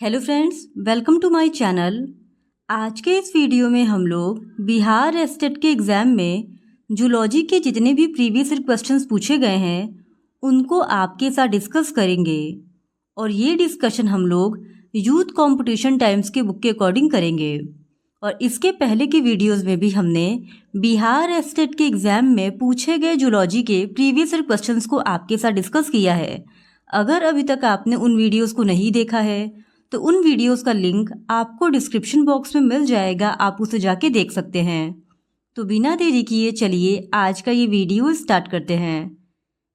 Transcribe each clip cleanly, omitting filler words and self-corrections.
Hello friends, welcome to my channel. आज के इस वीडियो में हम लोग बिहार एस्टेट के एग्ज़ाम में जूलॉजी के जितने भी प्रीवियस ईयर क्वेश्चंस पूछे गए हैं उनको आपके साथ डिस्कस करेंगे और ये डिस्कशन हम लोग यूथ कंपटीशन टाइम्स के बुक के अकॉर्डिंग करेंगे। और इसके पहले की वीडियोस में भी हमने बिहार एस्टेट के एग्ज़ाम में पूछे गए जूलॉजी के प्रीवियस ईयर क्वेश्चंस को आपके साथ डिस्कस किया है। अगर अभी तक आपने उन वीडियोस को नहीं देखा है तो उन वीडियोस का लिंक आपको डिस्क्रिप्शन बॉक्स में मिल जाएगा, आप उसे जाके देख सकते हैं। तो बिना देरी किए चलिए आज का ये वीडियो स्टार्ट करते हैं।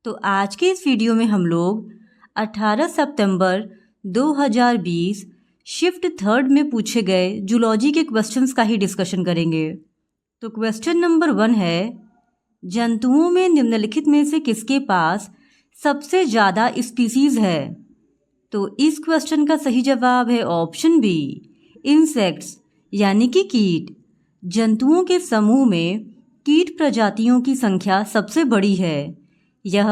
तो आज के इस वीडियो में हम लोग 18 सितंबर 2020 शिफ्ट थर्ड में पूछे गए जूलॉजी के क्वेश्चंस का ही डिस्कशन करेंगे। तो क्वेश्चन नंबर 1 है, जंतुओं में निम्नलिखित में से किसके पास सबसे ज़्यादा स्पीसीज है? तो इस क्वेश्चन का सही जवाब है ऑप्शन बी, इंसेक्ट्स यानी कि कीट। जंतुओं के समूह में कीट प्रजातियों की संख्या सबसे बड़ी है। यह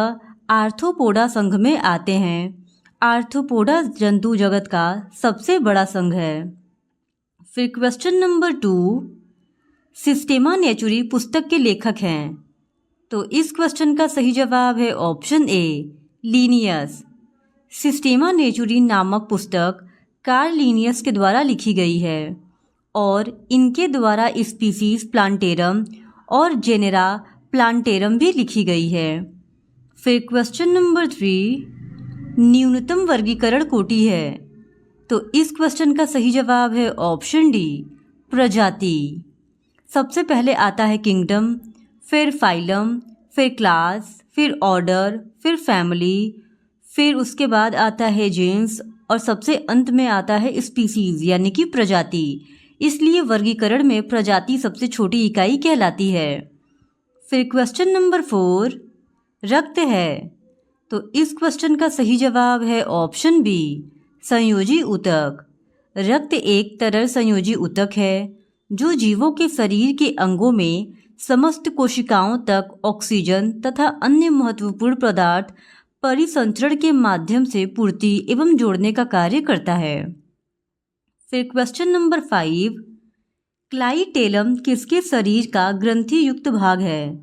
आर्थ्रोपोडा संघ में आते हैं। आर्थ्रोपोडा जंतु जगत का सबसे बड़ा संघ है। फिर क्वेश्चन नंबर 2, सिस्टेमा नेचुरी पुस्तक के लेखक हैं। तो इस क्वेश्चन का सही जवाब है ऑप्शन ए, लिनियस। सिस्टेमा नेचुरी नामक पुस्तक कार्ल लिनियस के द्वारा लिखी गई है और इनके द्वारा स्पीसीज प्लांटेरम और जेनेरा प्लांटेरम भी लिखी गई है। फिर क्वेश्चन नंबर 3, न्यूनतम वर्गीकरण कोटि है। तो इस क्वेश्चन का सही जवाब है ऑप्शन डी, प्रजाति। सबसे पहले आता है किंगडम, फिर फाइलम, फिर क्लास, फिर ऑर्डर, फिर फैमिली, फिर उसके बाद आता है जेन्स और सबसे अंत में आता है स्पीसीज यानी कि प्रजाति। इसलिए वर्गीकरण में प्रजाति सबसे छोटी इकाई कहलाती है। फिर क्वेश्चन नंबर 4, रक्त है। तो इस क्वेश्चन का सही जवाब है ऑप्शन बी, संयोजी ऊतक। रक्त एक तरल संयोजी ऊतक है जो जीवों के शरीर के अंगों में समस्त कोशिकाओं तक ऑक्सीजन तथा अन्य महत्वपूर्ण पदार्थ परिसंचरण के माध्यम से पूर्ति एवं जोड़ने का कार्य करता है। फिर क्वेश्चन नंबर 5, क्लाइटेलम किसके शरीर का ग्रंथि युक्त भाग है?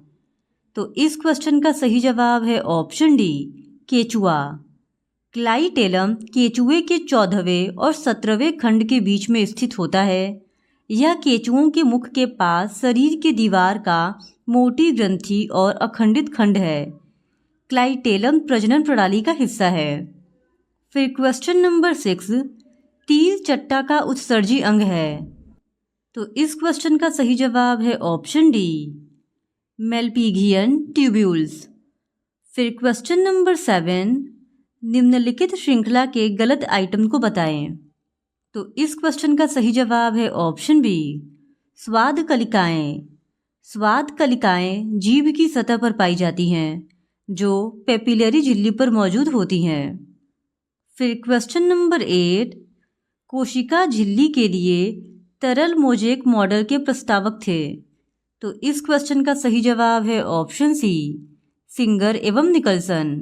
तो इस क्वेश्चन का सही जवाब है ऑप्शन डी, केचुआ। क्लाइटेलम केचुए के 14वें और 17वें खंड के बीच में स्थित होता है। यह केचुओं के मुख के पास शरीर की दीवार का मोटी ग्रंथि और अखंडित खंड है। क्लाइटेलम प्रजनन प्रणाली का हिस्सा है। फिर क्वेश्चन नंबर 6, तिल चट्टा का उत्सर्जी अंग है। तो इस क्वेश्चन का सही जवाब है ऑप्शन डी, मेलपिगियन ट्यूब्यूल्स। फिर क्वेश्चन नंबर 7, निम्नलिखित श्रृंखला के गलत आइटम को बताएं। तो इस क्वेश्चन का सही जवाब है ऑप्शन बी, स्वाद कलिकाएं। स्वाद कलिकाएं जीभ की सतह पर पाई जाती हैं जो पेपिलरी झिल्ली पर मौजूद होती हैं। फिर क्वेश्चन नंबर 8, कोशिका झिल्ली के लिए तरल मोज़ेक मॉडल के प्रस्तावक थे। तो इस क्वेश्चन का सही जवाब है ऑप्शन सी, सिंगर एवं निकलसन।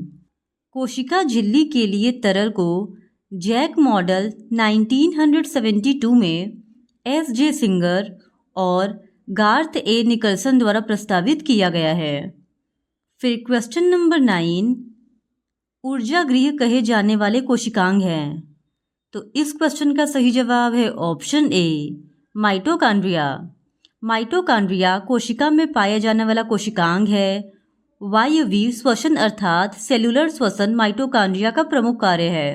कोशिका झिल्ली के लिए तरल को जैक मॉडल 1972 में एस.जे. सिंगर और गार्थ ए. निकलसन द्वारा प्रस्तावित किया गया है। फिर क्वेश्चन नंबर 9, ऊर्जा गृह कहे जाने वाले कोशिकांग हैं। तो इस क्वेश्चन का सही जवाब है ऑप्शन ए, माइटोकॉन्ड्रिया। माइटोकॉन्ड्रिया कोशिका में पाया जाने वाला कोशिकांग है। वायवीय श्वसन अर्थात सेलुलर श्वसन माइटोकॉन्ड्रिया का प्रमुख कार्य है।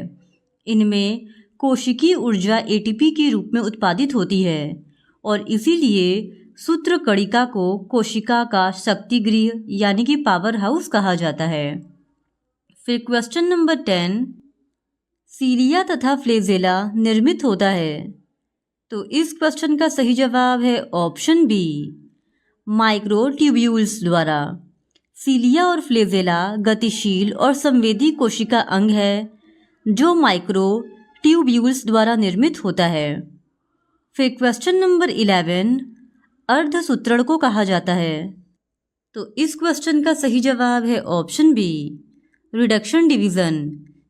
इनमें कोशिकीय ऊर्जा एटीपी के रूप में उत्पादित होती है और इसीलिए सूत्रकणिका को कोशिका का शक्ति गृह यानी कि पावर हाउस कहा जाता है। फिर क्वेश्चन नंबर 10, सीलिया तथा फ्लेजेला निर्मित होता है। तो इस क्वेश्चन का सही जवाब है ऑप्शन बी, माइक्रोट्यूब्यूल्स द्वारा। सीलिया और फ्लेजेला गतिशील और संवेदी कोशिका अंग है जो माइक्रोट्यूब्यूल्स द्वारा निर्मित होता है। फिर क्वेश्चन नंबर 11, अर्धसूत्रण को कहा जाता है। तो इस क्वेश्चन का सही जवाब है ऑप्शन बी, रिडक्शन डिवीज़न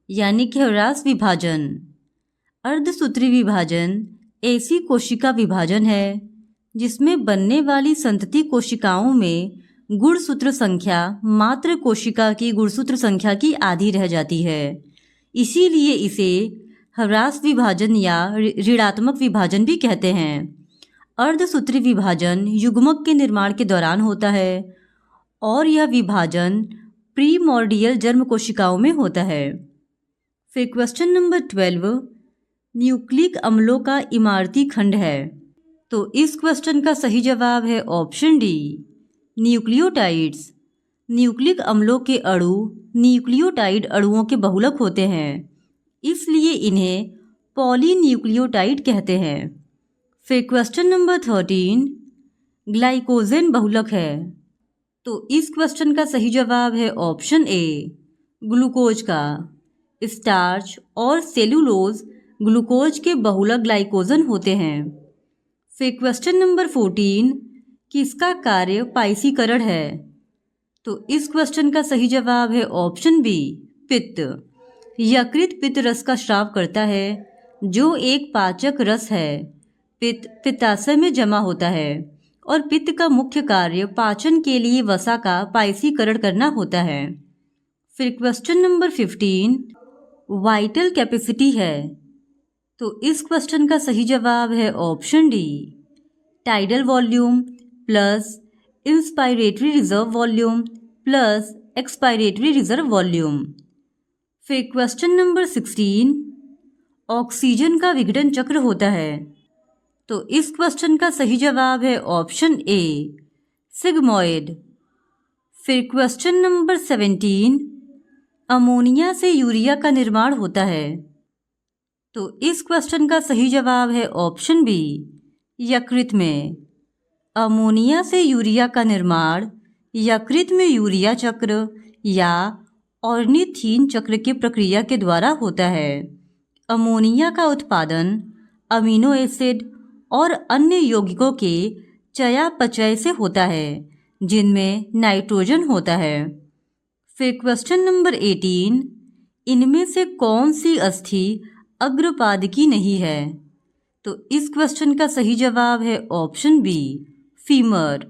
यानी कि ह्रास विभाजन। अर्धसूत्री विभाजन ऐसी कोशिका विभाजन है जिसमें बनने वाली संतति कोशिकाओं में गुणसूत्र संख्या मात्र कोशिका की गुणसूत्र संख्या की आधी रह जाती है। इसीलिए इसे ह्रास विभाजन या ऋणात्मक विभाजन भी कहते हैं। अर्धसूत्री विभाजन युग्मक के निर्माण के दौरान होता है और यह विभाजन प्रीमोर्डियल जर्म कोशिकाओं में होता है। फिर क्वेश्चन नंबर 12, न्यूक्लिक अम्लों का इमारती खंड है। तो इस क्वेश्चन का सही जवाब है ऑप्शन डी, न्यूक्लियोटाइड्स। न्यूक्लिक अम्लों के अणु न्यूक्लियोटाइड अणुओं के बहुलक होते हैं, इसलिए इन्हें पॉलीन्यूक्लियोटाइड कहते हैं। फिर क्वेश्चन नंबर 13, ग्लाइकोजेन बहुलक है। तो इस क्वेश्चन का सही जवाब है ऑप्शन ए, ग्लूकोज का। स्टार्च और सेलुलोज ग्लूकोज के बहुलक ग्लाइकोजन होते हैं। फिर क्वेश्चन नंबर 14, किसका कार्य पाइसीकरण है। तो इस क्वेश्चन का सही जवाब है ऑप्शन बी, पित्त। यकृत पित्त रस का स्राव करता है जो एक पाचक रस है। पित्त पित्ताशय में जमा होता है और पित्त का मुख्य कार्य पाचन के लिए वसा का पाइसीकरण करना होता है। फिर क्वेश्चन नंबर 15, वाइटल कैपेसिटी है। तो इस क्वेश्चन का सही जवाब है option D, tidal volume plus inspiratory reserve volume plus expiratory reserve volume. फिर क्वेश्चन नंबर 16, ऑक्सीजन का विघटन चक्र होता है। तो इस क्वेश्चन का सही जवाब है ऑप्शन ए, सिग्मॉइड। फिर क्वेश्चन नंबर 17, अमोनिया से यूरिया का निर्माण होता है। तो इस क्वेश्चन का सही जवाब है ऑप्शन बी, यकृत में। अमोनिया से यूरिया का निर्माण यकृत में यूरिया चक्र या ऑर्निथीन चक्र की प्रक्रिया के द्वारा होता है। अमोनिया का उत्पादन अमीनो एसिड और अन्य यौगिकों के चयापचय से होता है जिनमें नाइट्रोजन होता है। फिर क्वेश्चन नंबर 18, इनमें से कौन सी अस्थि अग्रपादकी नहीं है। तो इस क्वेश्चन का सही जवाब है ऑप्शन बी, फीमर।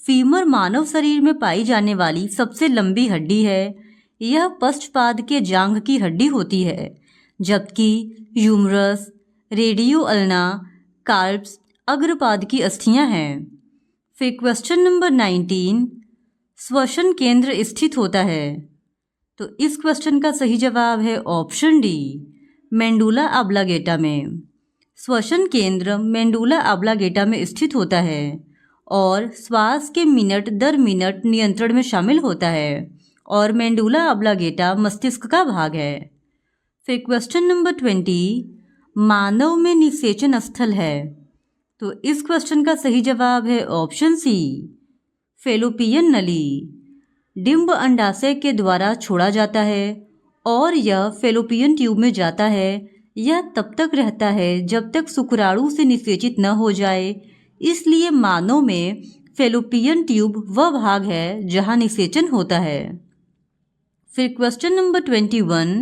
फीमर मानव शरीर में पाई जाने वाली सबसे लंबी हड्डी है। यह पश्चपाद के जांघ की हड्डी होती है, जबकि ह्यूमरस, रेडियो अल्ना, कार्प्स अग्रपाद की अस्थियां हैं। फिर क्वेश्चन नंबर 19, श्वसन केंद्र स्थित होता है। तो इस क्वेश्चन का सही जवाब है ऑप्शन डी, मेंडुला ऑब्लांगेटा में। श्वसन केंद्र मेंडुला ऑब्लांगेटा में स्थित होता है और श्वास के मिनट दर मिनट नियंत्रण में शामिल होता है और मेंडुला ऑब्लांगेटा मस्तिष्क का भाग है। फिर क्वेश्चन नंबर 20, मानव में निषेचन स्थल है। तो इस क्वेश्चन का सही जवाब है ऑप्शन सी, फेलोपियन नली। डिंब अंडाशय के द्वारा छोड़ा जाता है और यह फेलोपियन ट्यूब में जाता है। यह तब तक रहता है जब तक शुक्राणु से निषेचित न हो जाए। इसलिए मानव में फेलोपियन ट्यूब वह भाग है जहां निषेचन होता है। फिर क्वेश्चन नंबर 21,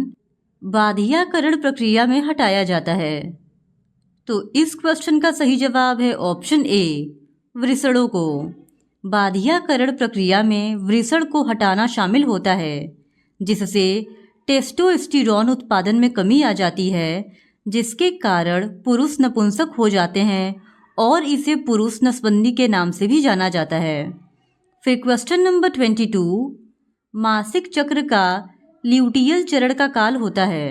बाध्यकरण प्रक्रिया में हटाया जाता है। तो इस क्वेश्चन का सही जवाब है ऑप्शन ए, वृषणों को। बाध्यकरण प्रक्रिया में वृषण को हटाना शामिल होता है, जिससे टेस्टोस्टेरोन उत्पादन में कमी आ जाती है, जिसके कारण पुरुष नपुंसक हो जाते हैं और इसे पुरुष नसबंदी के नाम से भी जाना जाता है। फिर क्वेश्चन नंबर 22, मासिक चक्र का ल्यूटियल चरण का काल होता है।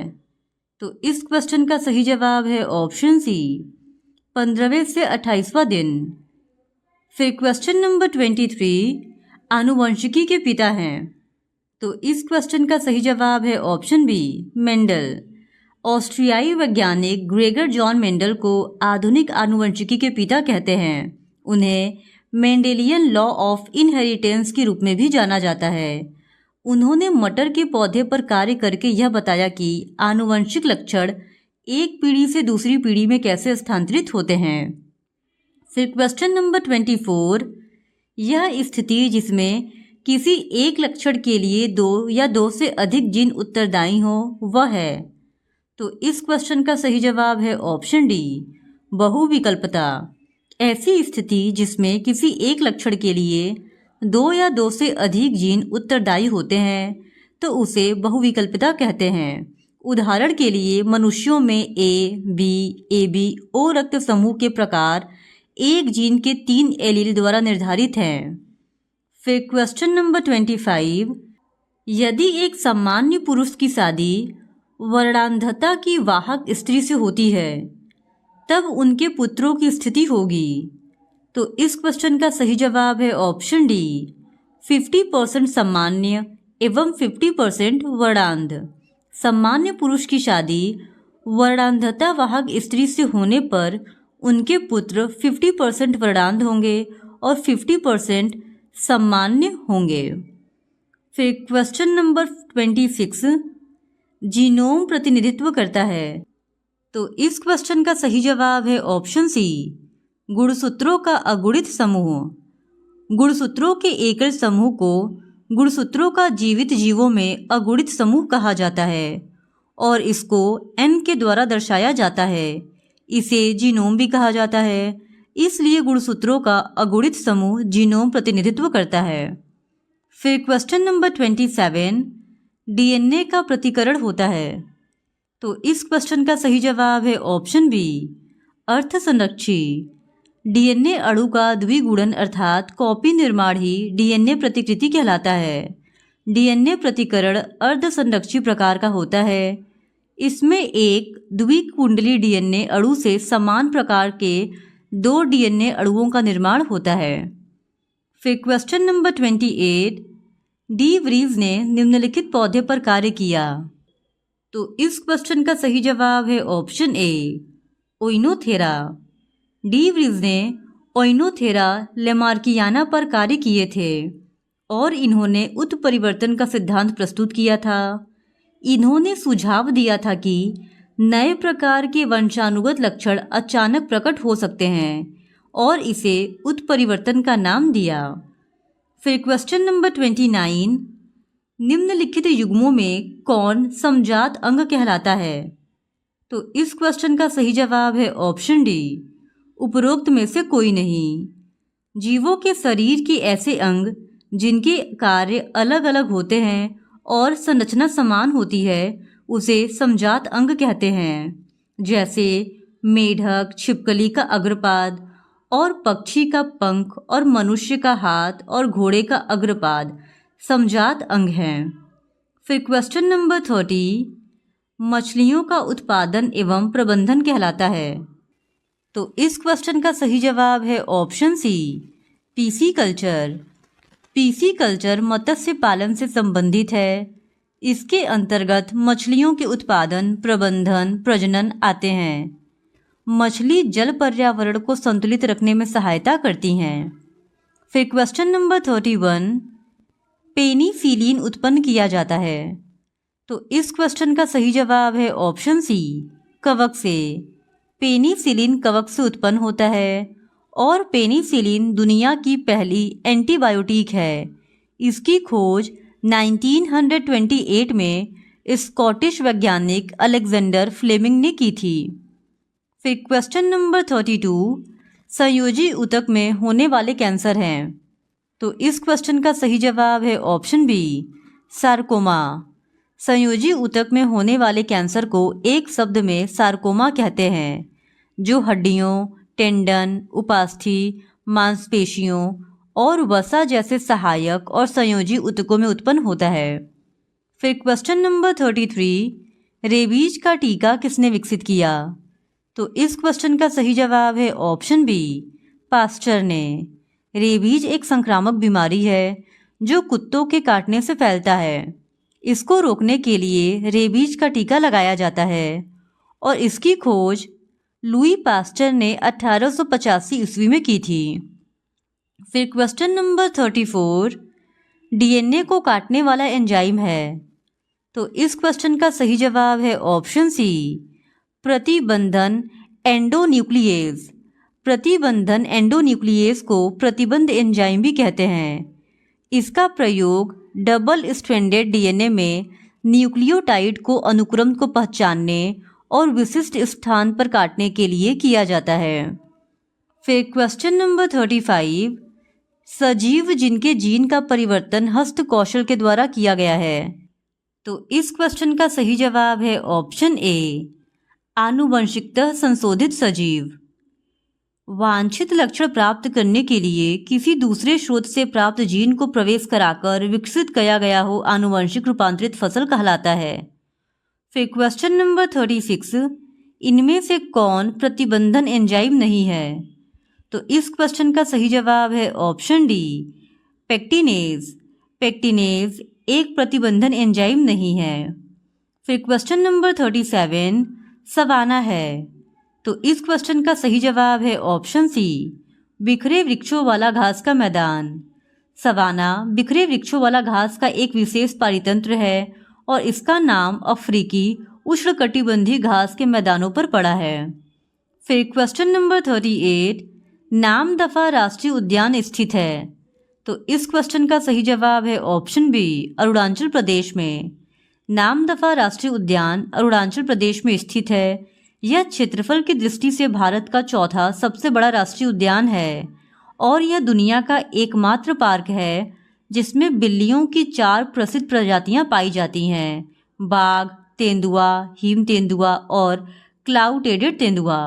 तो इस क्वेश्चन का सही जवाब है ऑप्शन सी, 15वें से 28वां दिन। फिर क्वेश्चन नंबर 23, आनुवंशिकी के पिता हैं। तो इस क्वेश्चन का सही जवाब है ऑप्शन बी, मेंडल। ऑस्ट्रियाई वैज्ञानिक ग्रेगर जॉन मेंडल को आधुनिक आनुवंशिकी के पिता कहते हैं। उन्हें मेंडेलियन लॉ ऑफ इनहेरिटेंस के रूप में भी जाना जाता है। उन्होंने मटर के पौधे पर कार्य करके यह बताया कि आनुवंशिक लक्षण एक पीढ़ी से दूसरी पीढ़ी में कैसे स्थानांतरित होते हैं। फिर क्वेश्चन नंबर 24, यह स्थिति जिसमें किसी एक लक्षण के लिए 2 या 2 से अधिक जीन उत्तरदायी हो वह है। तो इस क्वेश्चन का सही जवाब है ऑप्शन डी, बहुविकल्पता। ऐसी स्थिति जिसमें किसी एक लक्षण के लिए 2 या 2 से अधिक जीन उत्तरदायी होते हैं तो उसे बहुविकल्पता कहते हैं। उदाहरण के लिए मनुष्यों में ए, बी, AB, O रक्त समूह के प्रकार एक जीन के 3 एलील द्वारा निर्धारित हैं। फिर क्वेश्चन नंबर 25, यदि एक सामान्य पुरुष की शादी वर्णांधता की वाहक स्त्री से होती है तब उनके पुत्रों की स्थिति होगी। तो इस क्वेश्चन का सही जवाब है ऑप्शन डी, 50% सामान्य एवं 50% वर्णांध। सामान्य पुरुष की शादी वर्णांधता वाहक स्त्री से होने पर उनके पुत्र 50% वर्णांध होंगे और 50% सामान्य होंगे। फिर क्वेश्चन नंबर 26, जीनोम प्रतिनिधित्व करता है। तो इस क्वेश्चन का सही जवाब है ऑप्शन सी, गुणसूत्रों का अगुणित समूह। गुणसूत्रों के एकल समूह को गुणसूत्रों का जीवित जीवों में अगुणित समूह कहा जाता है और इसको N के द्वारा दर्शाया जाता है। इसे जीनोम भी कहा जाता है, इसलिए गुणसूत्रों का अगुणित समूह जीनोम प्रतिनिधित्व करता है। फिर क्वेश्चन नंबर 27, DNA का प्रतिकरण होता है। तो इस क्वेश्चन का सही जवाब है ऑप्शन बी, अर्ध संरक्षी। DNA अणु का द्विगुणन अर्थात कॉपी निर्माण ही DNA प्रतिकृति कहलाता है। DNA प्रतिकरण अर्ध संरक्षी प्रकार का होता है। इसमें एक द्विकुंडली DNA अणु से समान प्रकार के 2 DNA अणुओं का निर्माण होता है। फिर क्वेश्चन नंबर 28, डी व्रीज ने निम्नलिखित पौधे पर कार्य किया। तो इस क्वेश्चन का सही जवाब है ऑप्शन ए, ओइनोथेरा। डी व्रीज ने ओइनोथेरा लेमार्कियाना पर कार्य किए थे और इन्होंने उत्परिवर्तन का सिद्धांत प्रस्तुत किया था। इन्होंने सुझाव दिया था कि नए प्रकार के वंशानुगत लक्षण अचानक प्रकट हो सकते हैं और इसे उत्परिवर्तन का नाम दिया। फिर क्वेश्चन नंबर 29, निम्नलिखित युग्मों में कौन समजात अंग कहलाता है। तो इस क्वेश्चन का सही जवाब है ऑप्शन डी, उपरोक्त में से कोई नहीं। जीवों के शरीर के ऐसे अंग जिनके कार्य अलग अलग होते हैं और संरचना समान होती है उसे समजात अंग कहते हैं। जैसे मेढक, छिपकली का अग्रपाद और पक्षी का पंख और मनुष्य का हाथ और घोड़े का अग्रपाद समजात अंग हैं। फिर क्वेश्चन नंबर 30, मछलियों का उत्पादन एवं प्रबंधन कहलाता है। तो इस क्वेश्चन का सही जवाब है ऑप्शन सी, पीसीकल्चर। पीसीकल्चर मत्स्य पालन से संबंधित है। इसके अंतर्गत मछलियों के उत्पादन, प्रबंधन, प्रजनन आते हैं। मछली जल पर्यावरण को संतुलित रखने में सहायता करती हैं। फिर क्वेश्चन नंबर 31, पेनिसिलिन उत्पन्न किया जाता है। तो इस क्वेश्चन का सही जवाब है ऑप्शन सी, कवक से। पेनिसिलिन कवक से उत्पन्न होता है और पेनिसिलिन दुनिया की पहली एंटीबायोटिक है। इसकी खोज 1928 में स्कॉटिश वैज्ञानिक अलेक्जेंडर फ्लेमिंग ने की थी। फिर क्वेश्चन नंबर 32, संयोजी ऊतक में होने वाले कैंसर हैं। तो इस क्वेश्चन का सही जवाब है ऑप्शन बी, सार्कोमा। संयोजी ऊतक में होने वाले कैंसर को एक शब्द में सार्कोमा कहते हैं, जो हड्डियों, टेंडन, उपास्थि, मांसपेशियों और वसा जैसे सहायक और संयोजी ऊतकों में उत्पन्न होता है। फिर क्वेश्चन नंबर 33, रेबीज का टीका किसने विकसित किया। तो इस क्वेश्चन का सही जवाब है ऑप्शन बी, पास्चर ने। रेबीज एक संक्रामक बीमारी है जो कुत्तों के काटने से फैलता है। इसको रोकने के लिए रेबीज का टीका लगाया जाता है और इसकी खोज लुई पास्चर ने 1885 ईस्वी में की थी। फिर क्वेश्चन नंबर 34, डीएनए को काटने वाला एंजाइम है। तो इस क्वेश्चन का सही जवाब है ऑप्शन सी, प्रतिबंधन एंडोन्यूक्लियेज। प्रतिबंधन एंडोन्यूक्लियेज को प्रतिबंध एंजाइम भी कहते हैं। इसका प्रयोग डबल स्ट्रैंडेड डीएनए में न्यूक्लियोटाइड को अनुक्रम को पहचानने और विशिष्ट स्थान पर काटने के लिए किया जाता है। फिर क्वेश्चन नंबर 35, सजीव जिनके जीन का परिवर्तन हस्त कौशल के द्वारा किया गया है। तो इस क्वेश्चन का सही जवाब है ऑप्शन ए, आनुवंशिकतः संशोधित सजीव। वांछित लक्षण प्राप्त करने के लिए किसी दूसरे स्रोत से प्राप्त जीन को प्रवेश कराकर विकसित किया गया हो आनुवंशिक रूपांतरित फसल कहलाता है। फिर क्वेश्चन नंबर 36, इनमें से कौन प्रतिबंधन एंजाइम नहीं है। तो इस क्वेश्चन का सही जवाब है ऑप्शन डी, पेक्टिनेज। पेक्टिनेज एक प्रतिबंधन एंजाइम नहीं है। फिर क्वेश्चन नंबर 37, सवाना है। तो इस क्वेश्चन का सही जवाब है ऑप्शन सी, बिखरे वृक्षों वाला घास का मैदान। सवाना बिखरे वृक्षों वाला घास का एक विशेष पारितंत्र है और इसका नाम अफ्रीकी उष्णकटिबंधीय घास के मैदानों पर पड़ा है। फिर क्वेश्चन नंबर 38, नामदफा राष्ट्रीय उद्यान स्थित है। तो इस क्वेश्चन का सही जवाब है ऑप्शन बी, अरुणाचल प्रदेश में। नामदफा राष्ट्रीय उद्यान अरुणाचल प्रदेश में स्थित है। यह क्षेत्रफल की दृष्टि से भारत का चौथा सबसे बड़ा राष्ट्रीय उद्यान है और यह दुनिया का एकमात्र पार्क है जिसमें बिल्लियों की 4 प्रसिद्ध प्रजातियां पाई जाती हैं, बाघ, तेंदुआ, हिम तेंदुआ और क्लाउडेड तेंदुआ।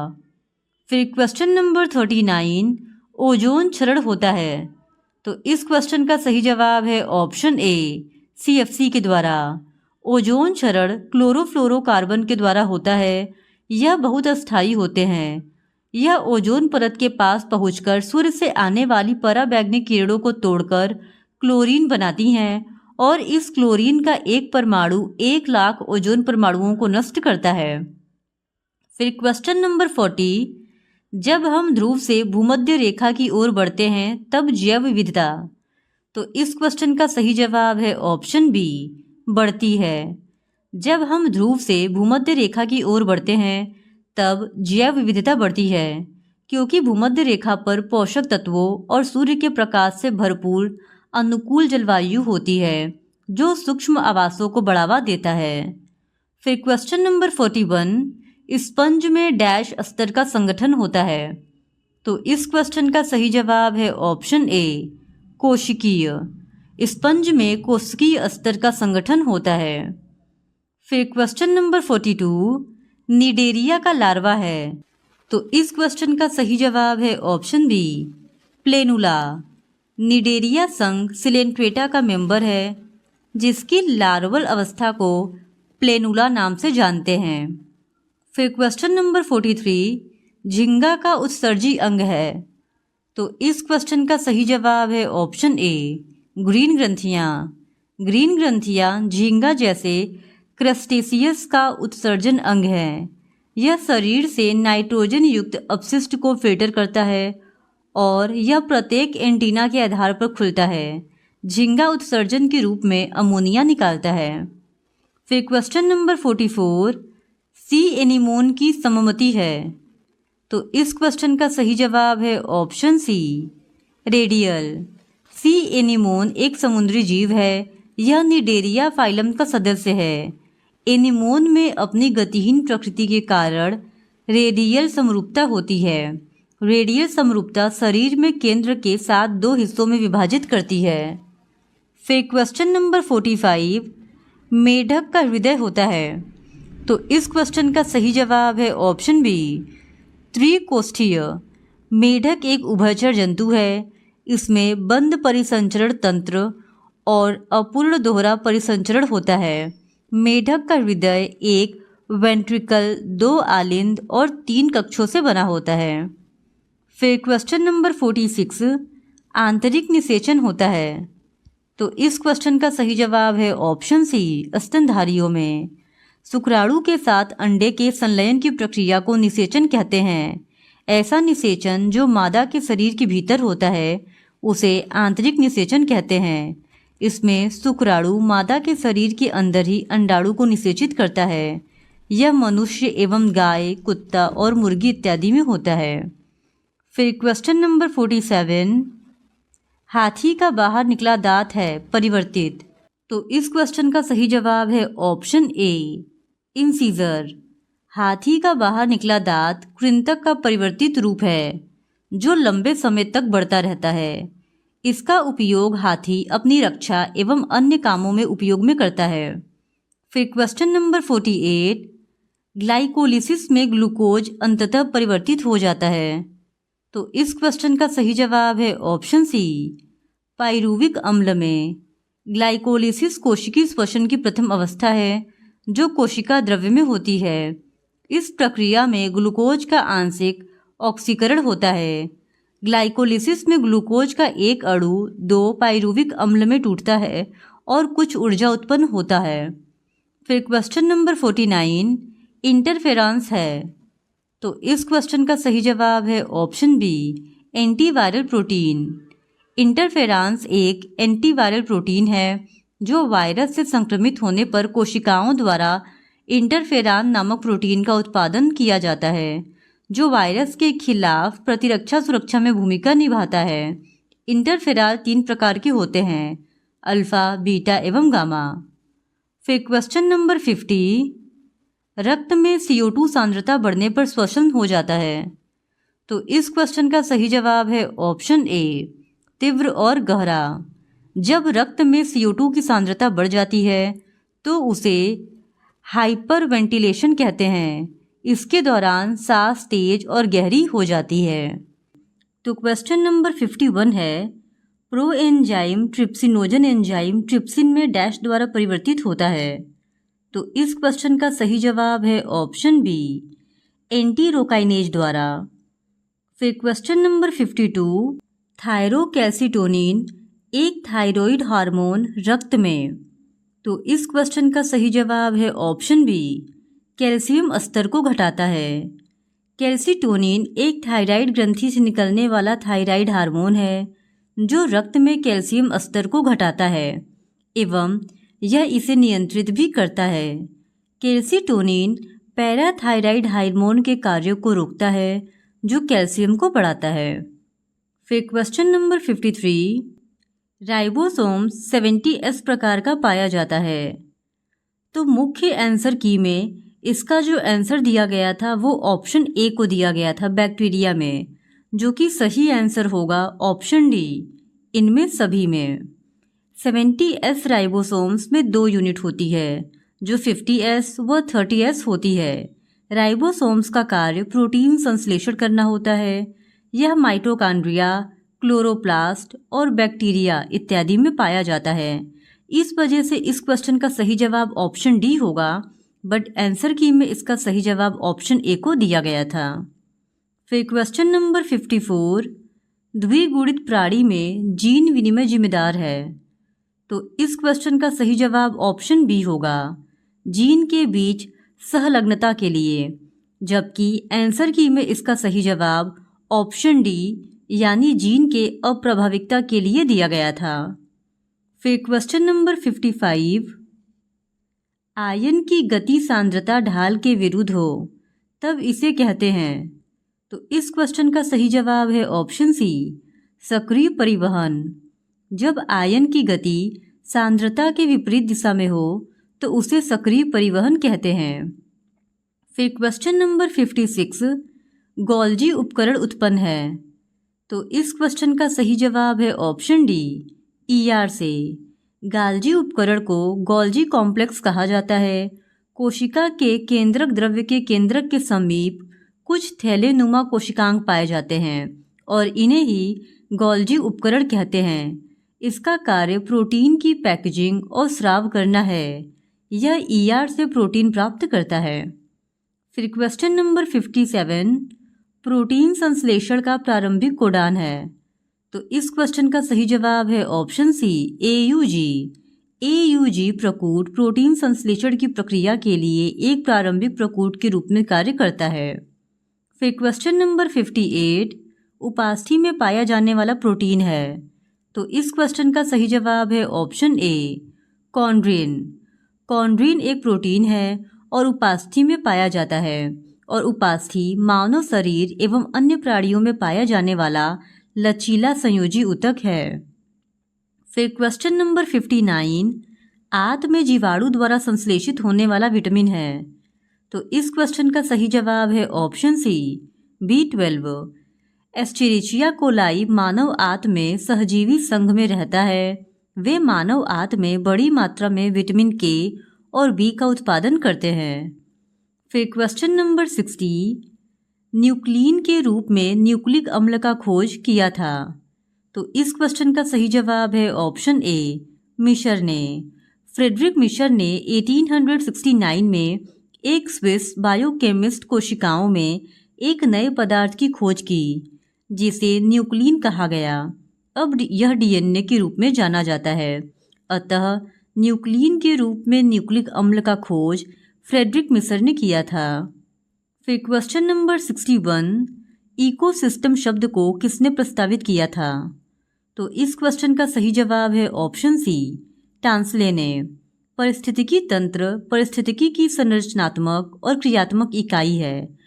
फिर क्वेश्चन नंबर 39, ओजोन क्षरण होता है। तो इस क्वेश्चन का सही जवाब है ऑप्शन ए, CFC के द्वारा। ओजोन क्षरण क्लोरोफ्लोरोकार्बन के द्वारा होता है। यह बहुत अस्थायी होते हैं। यह ओजोन परत के पास पहुंचकर सूर्य से आने वाली पराबैंगनी किरणों को तोड़कर क्लोरीन बनाती हैं और इस क्लोरीन का एक परमाणु 1 लाख ओजोन परमाणुओं को नष्ट करता है। फिर क्वेश्चन नंबर 40, जब हम ध्रुव से भूमध्य रेखा की ओर बढ़ते हैं तब जैव विविधता। तो इस क्वेश्चन का सही जवाब है ऑप्शन बी, बढ़ती है। जब हम ध्रुव से भूमध्य रेखा की ओर बढ़ते हैं तब जैव विविधता बढ़ती है क्योंकि भूमध्य रेखा पर पोषक तत्वों और सूर्य के प्रकाश से भरपूर अनुकूल जलवायु होती है जो सूक्ष्म आवासों को बढ़ावा देता है। फिर क्वेश्चन नंबर 41, स्पंज में डैश स्तर का संगठन होता है। तो इस क्वेश्चन का सही जवाब है ऑप्शन ए, कोशिकीय। स्पंज में कोशिकीय स्तर का संगठन होता है। फिर क्वेश्चन नंबर 42, निडेरिया का लार्वा है। तो इस क्वेश्चन का सही जवाब है ऑप्शन बी, प्लेनुला। निडेरिया संघ सिलेंट्रेटा का मेंबर है जिसकी लार्वल अवस्था को प्लेनुला नाम से जानते हैं। फिर क्वेश्चन नंबर 43, झींगा का उत्सर्जी अंग है। तो इस क्वेश्चन का सही जवाब है ऑप्शन ए, ग्रीन ग्रंथियाँ। ग्रीन ग्रंथियाँ झींगा जैसे क्रस्टेशियस का उत्सर्जन अंग है। यह शरीर से नाइट्रोजन युक्त अपशिष्ट को फिल्टर करता है और यह प्रत्येक एंटीना के आधार पर खुलता है। झींगा उत्सर्जन के रूप में अमोनिया निकालता है। फिर क्वेश्चन नंबर 44, सी एनीमोन की सममिति है। तो इस क्वेश्चन का सही जवाब है option C, radial. Sea anemone एक समुद्री जीव है। यह निडेरिया फाइलम का सदस्य है। एनीमोन में अपनी गतिहीन प्रकृति के कारण रेडियल समरूपता होती है। रेडियल समरूपता शरीर में केंद्र के साथ 2 हिस्सों में विभाजित करती है। फिर क्वेश्चन नंबर 45, मेढक का हृदय होता है। तो इस क्वेश्चन का सही जवाब है ऑप्शन बी, त्रिकोष्ठीय। मेढक एक उभयचर जंतु है। इसमें बंद परिसंचरण तंत्र और अपूर्ण दोहरा परिसंचरण होता है। मेढक का हृदय एक वेंट्रिकल, 2 आलिंद और 3 कक्षों से बना होता है। फिर क्वेश्चन नंबर 46, आंतरिक निषेचन होता है। तो इस क्वेश्चन का सही जवाब है ऑप्शन सी, स्तनधारियों में। शुक्राणु के साथ अंडे के संलयन की प्रक्रिया को निषेचन कहते हैं। ऐसा निषेचन जो मादा के शरीर के भीतर होता है उसे आंतरिक निषेचन कहते हैं। इसमें शुक्राणु मादा के शरीर के अंदर ही अंडाणु को निषेचित करता है। यह मनुष्य एवं गाय, कुत्ता और मुर्गी इत्यादि में होता है। फिर क्वेश्चन नंबर 47, हाथी का बाहर निकला दांत है परिवर्तित। तो इस क्वेश्चन का सही जवाब है ऑप्शन ए, इंसीजर। हाथी का बाहर निकला दांत कृंतक का परिवर्तित रूप है जो लंबे समय तक बढ़ता रहता है। इसका उपयोग हाथी अपनी रक्षा एवं अन्य कामों में उपयोग में करता है। फिर क्वेश्चन नंबर 48, ग्लाइकोलिसिस में ग्लूकोज अंततः परिवर्तित हो जाता है। तो इस क्वेश्चन का सही जवाब है ऑप्शन सी, पाइरुविक अम्ल में। ग्लाइकोलिसिस कोशिकीय श्वसन की प्रथम अवस्था है जो कोशिका द्रव्य में होती है। इस प्रक्रिया में ग्लूकोज का आंशिक ऑक्सीकरण होता है। ग्लाइकोलिसिस में ग्लूकोज का एक अणु 2 पाइरुविक अम्ल में टूटता है और कुछ ऊर्जा उत्पन्न होता है। फिर क्वेश्चन नंबर 49, इंटरफेरॉन्स है। तो इस क्वेश्चन का सही जवाब है option B, antiviral protein. Interferons एक एंटीवायरल प्रोटीन है जो वायरस से संक्रमित होने पर कोशिकाओं द्वारा इंटरफेरॉन नामक प्रोटीन का उत्पादन किया जाता है जो वायरस के खिलाफ प्रतिरक्षा सुरक्षा में भूमिका निभाता है। इंटरफेरॉन 3 प्रकार के होते हैं, अल्फा, बीटा एवं गामा। फिर क्वेश्चन नंबर 50, रक्त में CO2 सांद्रता बढ़ने पर श्वसन हो जाता है। तो इस क्वेश्चन का सही जवाब है ऑप्शन ए, तीव्र और गहरा। जब रक्त में CO2 की सांद्रता बढ़ जाती है तो उसे हाइपर वेंटिलेशन कहते हैं। इसके दौरान सांस तेज और गहरी हो जाती है। तो क्वेश्चन नंबर 51 है, pro enzyme trypsinogen enzyme trypsin में डैश द्वारा परिवर्तित होता है। तो इस क्वेश्चन का सही जवाब है ऑप्शन बी, एंटीरोकाइनेज द्वारा। फिर क्वेश्चन नंबर 52, थायरोकैल्सिटोनिन एक थायराइड हार्मोन रक्त में। तो इस क्वेश्चन का सही जवाब है ऑप्शन बी, कैल्शियम स्तर को घटाता है। कैल्सिटोनिन एक थायराइड ग्रंथि से निकलने वाला थायराइड हार्मोन है जो रक्त में कैल्शियम स्तर को घटाता है एवं यह इसे नियंत्रित भी करता है। कैल्सिटोनिन पैराथायराइड हार्मोन के कार्यों को रोकता है जो कैल्शियम को बढ़ाता है। फिर क्वेश्चन नंबर 53, राइबोसोम्स 70S प्रकार का पाया जाता है। तो मुख्य आंसर की में इसका जो आंसर दिया गया था वो ऑप्शन ए को दिया गया था बैक्टीरिया में, जो कि सही आंसर होगा ऑप्शन डी, इनमें सभी में। 70S राइबोसोम्स में 2 यूनिट होती है जो 50S व 30S होती है। राइबोसोम्स का कार्य प्रोटीन संश्लेषण करना होता है। यह माइटोकॉन्ड्रिया, क्लोरोप्लास्ट और बैक्टीरिया इत्यादि में पाया जाता है। इस वजह से इस क्वेश्चन का सही जवाब ऑप्शन डी होगा, बट आंसर की में इसका सही जवाब ऑप्शन ए को दिया गया था। फिर क्वेश्चन नंबर 54, द्विगुणित प्राणी में जीन विनिमय जिम्मेदार है। तो इस क्वेश्चन का सही जवाब ऑप्शन बी होगा, जीन के बीच सहलग्नता के लिए, जबकि आंसर की में इसका सही जवाब ऑप्शन डी यानी जीन के अप्रभाविकता के लिए दिया गया था। फिर क्वेश्चन नंबर 55, आयन की गति सांद्रता ढाल के विरुद्ध हो तब इसे कहते हैं। तो इस क्वेश्चन का सही जवाब है ऑप्शन सी, सक्रिय परिवहन। जब आयन की गति सांद्रता के विपरीत दिशा में हो तो उसे सक्रिय परिवहन कहते हैं। फिर क्वेश्चन नंबर 56, गोल्जी उपकरण उत्पन्न है। तो इस क्वेश्चन का सही जवाब है ऑप्शन डी, ER से। गाल्जी उपकरण को गोल्जी कॉम्प्लेक्स कहा जाता है। कोशिका के केंद्रक द्रव्य के केंद्रक के समीप कुछ थैलेनुमा कोशिकांग पाए जाते हैं और इन्हें ही गोल्जी उपकरण कहते हैं। इसका कार्य प्रोटीन की पैकेजिंग और स्राव करना है। यह ER से प्रोटीन प्राप्त करता है। फिर क्वेश्चन नंबर 57, प्रोटीन संश्लेषण का प्रारंभिक कोडान है। तो इस क्वेश्चन का सही जवाब है ऑप्शन सी, AUG। AUG प्रकूट प्रोटीन संश्लेषण की प्रक्रिया के लिए एक प्रारंभिक प्रकूट के रूप में कार्य करता है। फिर क्वेश्चन नंबर 58, उपास्थि में पाया जाने वाला प्रोटीन है। तो इस क्वेश्चन का सही जवाब है ऑप्शन ए, कॉन्ड्रिन। कॉन्ड्रिन एक प्रोटीन है और उपास्थि में पाया जाता है और उपास्थि मानव शरीर एवं अन्य प्राणियों में पाया जाने वाला लचीला संयोजी ऊतक है। फिर क्वेश्चन नंबर 59, आंत में जीवाणु द्वारा संश्लेषित होने वाला विटामिन है। तो इस क्वेश्चन का सही जवाब है option C B12। Escherichia coli मानव आंत में सहजीवी संघ में रहता है। वे मानव आंत में बड़ी मात्रा में विटामिन के और बी का उत्पादन करते हैं। फिर क्वेश्चन नंबर 60, न्यूक्लिन के रूप में न्यूक्लिक अम्ल का खोज किया था। तो इस क्वेश्चन का सही जवाब है ऑप्शन ए मिशर ने। फ्रेडरिक मिशर ने 1869 में एक स्विस बायोकेमिस्ट कोशिकाओं में एक नए पदार्थ की खोज की जिसे न्यूक्लिन कहा गया। अब यह डीएनए के रूप में जाना जाता है। अतः न्यूक्लिन के रूप में न्यूक्लिक अम्ल का खोज फ्रेडरिक मिशर ने किया था। फिर क्वेश्चन नंबर 61, इकोसिस्टम शब्द को किसने प्रस्तावित किया था। तो इस क्वेश्चन का सही जवाब है ऑप्शन सी टांसले ने। पारिस्थितिकी तंत्र पारिस्थितिकी की संरचनात्मक और क्रियात्मक इकाई है।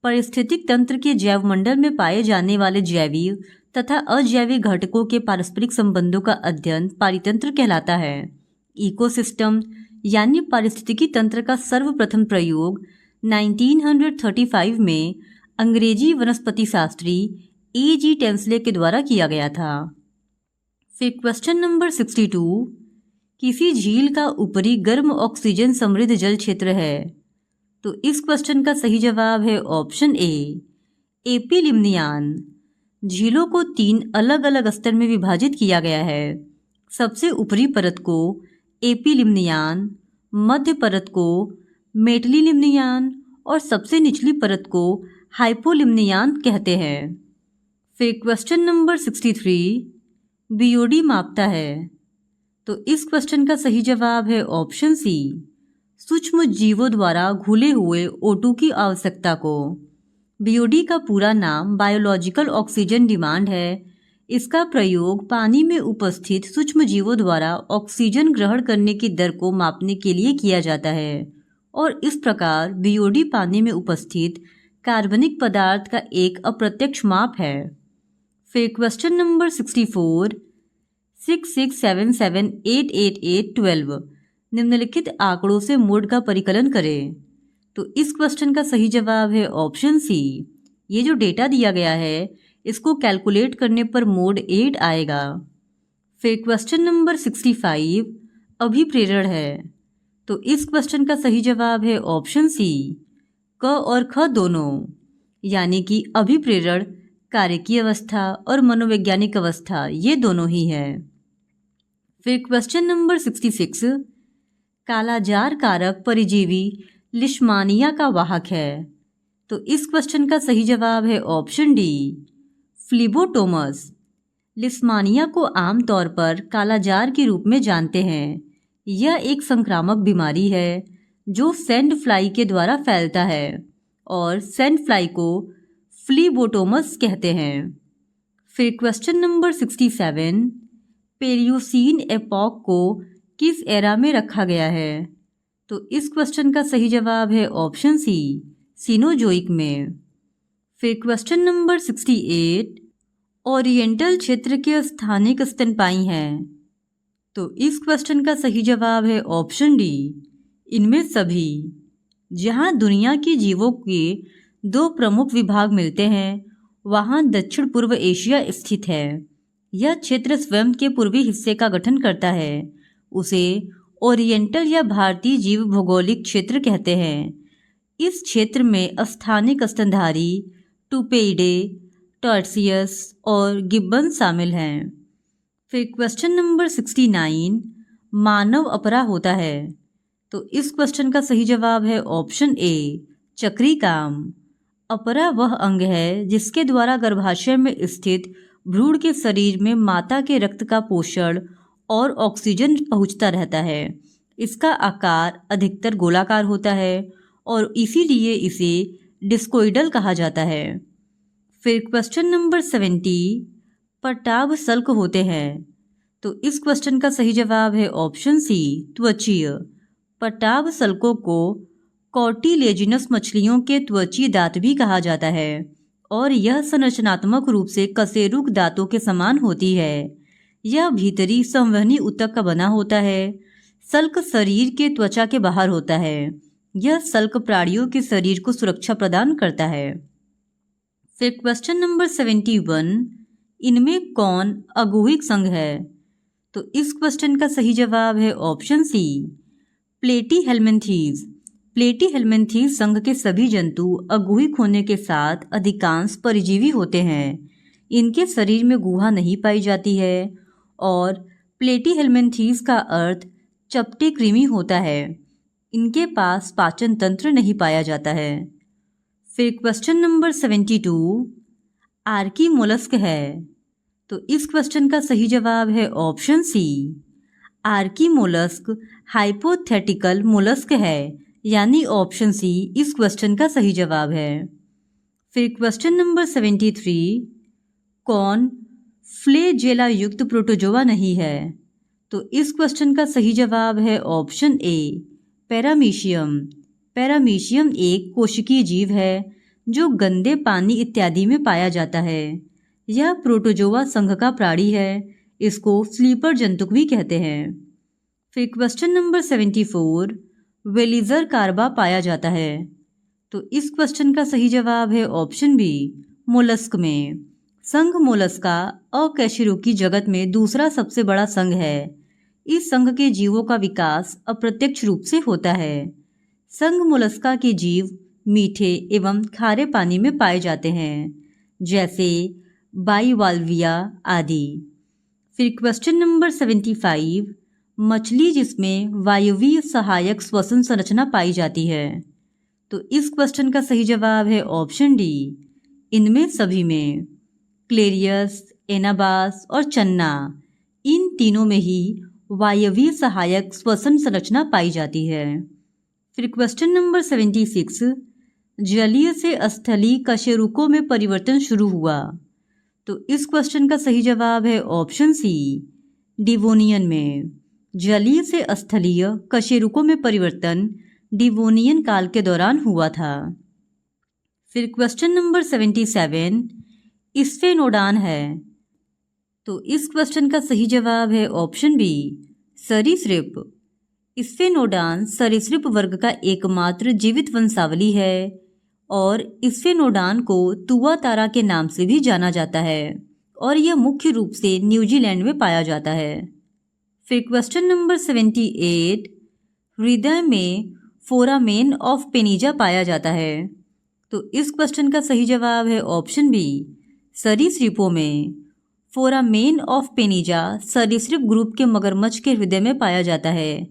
पारिस्थितिक तंत्र के जैवमंडल में पाए जाने वाले जैविक तथा अजैविक घटकों के पारस्परिक संबंधों का अध्ययन पारितंत्र कहलाता है। इकोसिस्टम यानी पारिस्थितिकी तंत्र का सर्वप्रथम प्रयोग 1935 में अंग्रेजी वनस्पति शास्त्री E.G. टेंसले के द्वारा किया गया था। फिर क्वेश्चन नंबर 62, किसी झील का ऊपरी गर्म ऑक्सीजन समृद्ध जल क्षेत्र है। तो इस क्वेश्चन का सही जवाब है ऑप्शन ए एपिलिमनियान। झीलों को 3 अलग अलग स्तर में विभाजित किया गया है। सबसे ऊपरी परत को एपिलिमनियान, मध्य परत को मेटलिलिमनियान और सबसे निचली परत को हाइपोलिमनियान कहते हैं। फिर क्वेश्चन नंबर 63, बीओडी मापता है। तो इस क्वेश्चन का सही जवाब है ऑप्शन सी सूक्ष्म जीवों द्वारा घुले हुए O2 की आवश्यकता को। बीओडी का पूरा नाम बायोलॉजिकल ऑक्सीजन डिमांड है। इसका प्रयोग पानी में उपस्थित सूक्ष्म जीवों द्वारा ऑक्सीजन ग्रहण करने की दर को मापने के लिए किया जाता है और इस प्रकार बीओडी पानी में उपस्थित कार्बनिक पदार्थ का एक अप्रत्यक्ष माप है। फिर क्वेश्चन नंबर 64, 6677888812 निम्नलिखित आंकड़ों से मोड का परिकलन करें। तो इस क्वेश्चन का सही जवाब है ऑप्शन सी। ये जो डेटा दिया गया है इसको कैलकुलेट करने पर मोड 8 आएगा। फिर क्वेश्चन नंबर 65, अभिप्रेरण है। तो इस क्वेश्चन का सही जवाब है ऑप्शन सी क और ख दोनों, यानी कि अभिप्रेरण कार्यकीय अवस्था और मनोवैज्ञानिक अवस्था ये दोनों ही है। फिर क्वेश्चन नंबर 66, कालाजार कारक परिजीवी लिशमानिया का वाहक है। तो इस क्वेश्चन का सही जवाब है ऑप्शन डी फ्लीबोटोमस। लिशमानिया को आमतौर पर कालाजार के रूप में जानते हैं। यह एक संक्रामक बीमारी है जो सैंड फ्लाई के द्वारा फैलता है और सैंड फ्लाई को फ्लीबोटोमस कहते हैं। फिर क्वेश्चन नंबर 67, पेरियोसीन एपॉक को किस एरा में रखा गया है। तो इस क्वेश्चन का सही जवाब है ऑप्शन सी सीनोजोइक में। फिर क्वेश्चन नंबर 68, ओरिएंटल क्षेत्र के स्थानिक स्तनपायी हैं। तो इस क्वेश्चन का सही जवाब है ऑप्शन डी इनमें सभी। जहां दुनिया के जीवों के 2 प्रमुख विभाग मिलते हैं वहां दक्षिण पूर्व एशिया स्थित है। यह क्षेत्र स्वयं के पूर्वी हिस्से का गठन करता है। उसे ओरिएंटल या भारतीय जीव भौगोलिक क्षेत्र कहते हैं। इस क्षेत्र में स्थानिक स्तनधारी टुपेइडे, टॉर्सियस और गिब्बन शामिल हैं। फिर क्वेश्चन नंबर 69, मानव अपरा होता है। तो इस क्वेश्चन का सही जवाब है ऑप्शन ए चक्री काम। अपरा वह अंग है जिसके द्वारा गर्भाशय में स्थित भ्रूण के शरीर में माता के रक्त का पोषण और ऑक्सीजन पहुंचता रहता है। इसका आकार अधिकतर गोलाकार होता है और इसीलिए इसे डिस्कोइडल कहा जाता है। फिर क्वेश्चन नंबर 70, पटाभ सल्क होते हैं। तो इस क्वेश्चन का सही जवाब है ऑप्शन सी त्वचीय। पटाभ सल्कों को कॉर्टिलेजिनस मछलियों के त्वचीय दांत भी कहा जाता है और यह संरचनात्मक रूप से कशेरुक दांतों के समान होती है। यह भीतरी संवहनी ऊतक का बना होता है। सल्क शरीर के त्वचा के बाहर होता है। यह सल्क प्राणियों के शरीर को सुरक्षा प्रदान करता है। फिर क्वेश्चन नंबर 71, इनमें कौन अगुहिक संघ है? तो इस क्वेश्चन का सही जवाब है ऑप्शन सी, प्लेटीहेल्मिन्थीज। प्लेटीहेल्मिन्थीज संघ के सभी जंतु अगुहिक होने के साथ अधिकांश परजीवी होते हैं। इनके शरीर में गुहा नहीं पाई जाती है और प्लेटीहेल्मिन्थीज का अर्थ चपटे कृमि होता है। इनके पास पाचन तंत्र नहीं पाया जाता है। फिर क्वेश्चन नंबर 72, आर्की मोलस्क है। तो इस क्वेश्चन का सही जवाब है option C, archi mollusc hypothetical mollusc है, यानी ऑप्शन सी इस क्वेश्चन का सही जवाब है। फिर क्वेश्चन नंबर 73, कौन फ्लेजेला युक्त प्रोटोजोआ नहीं है? तो इस क्वेश्चन का सही जवाब है ऑप्शन ए, पैरामीशियम। पैरामीशियम एक कोशिकीय जीव है जो गंदे पानी इत्यादि में पाया जाता है। यह प्रोटोजोआ संघ का प्राणी है। इसको स्लीपर जंतुक भी कहते हैं। फिर क्वेश्चन नंबर 74, वेलिजर कार्बा पाया जाता है। तो इस क्वेश्चन का सही जवाब है ऑप्शन बी, मोलस्क में। संघ मोलस्का अकशेरुकी जगत में दूसरा सबसे बड़ा संघ है। इस संघ के जीवों का विकास अप्रत्यक्ष रूप से होता है। संघ मोलस्का के जीव मीठे एवं खारे पानी में पाए जाते हैं, जैसे बाइवाल्विया आदि। फिर क्वेश्चन नंबर 75, मछली जिसमें वायवीय सहायक श्वसन संरचना पाई जाती है। तो इस क्वेश्चन का सही जवाब है ऑप्शन डी, इनमें सभी में। क्लेरियस, एनाबास और चन्ना, इन तीनों में ही वायवीय सहायक श्वसन संरचना पाई जाती है। फिर क्वेश्चन नंबर 76, जलीय से स्थलीय कशेरुकों में परिवर्तन शुरू हुआ। तो इस क्वेश्चन का सही जवाब है ऑप्शन सी, डिवोनियन में। जलीय से स्थलीय कशेरुकों में परिवर्तन डिवोनियन काल के दौरान हुआ था। फिर क्वेश्चन नंबर 77, स्फेनोडान है। तो इस क्वेश्चन का सही जवाब है ऑप्शन बी, सरीसृप। स्फेनोडान सरीसृप वर्ग का एकमात्र जीवित वंशावली है और स्फेनोडान को तुआ तारा के नाम से भी जाना जाता है और यह मुख्य रूप से न्यूजीलैंड में पाया जाता है। फिर क्वेश्चन नंबर 78, हृदय में फोरामेन ऑफ पेनिजा पाया जाता है। तो इस क्वेश्चन का सही जवाब है ऑप्शन बी, सरीसृपों में। फोरामेन ऑफ पेनिजा सरीसृप ग्रुप के मगरमच्छ के हृदय में पाया जाता है।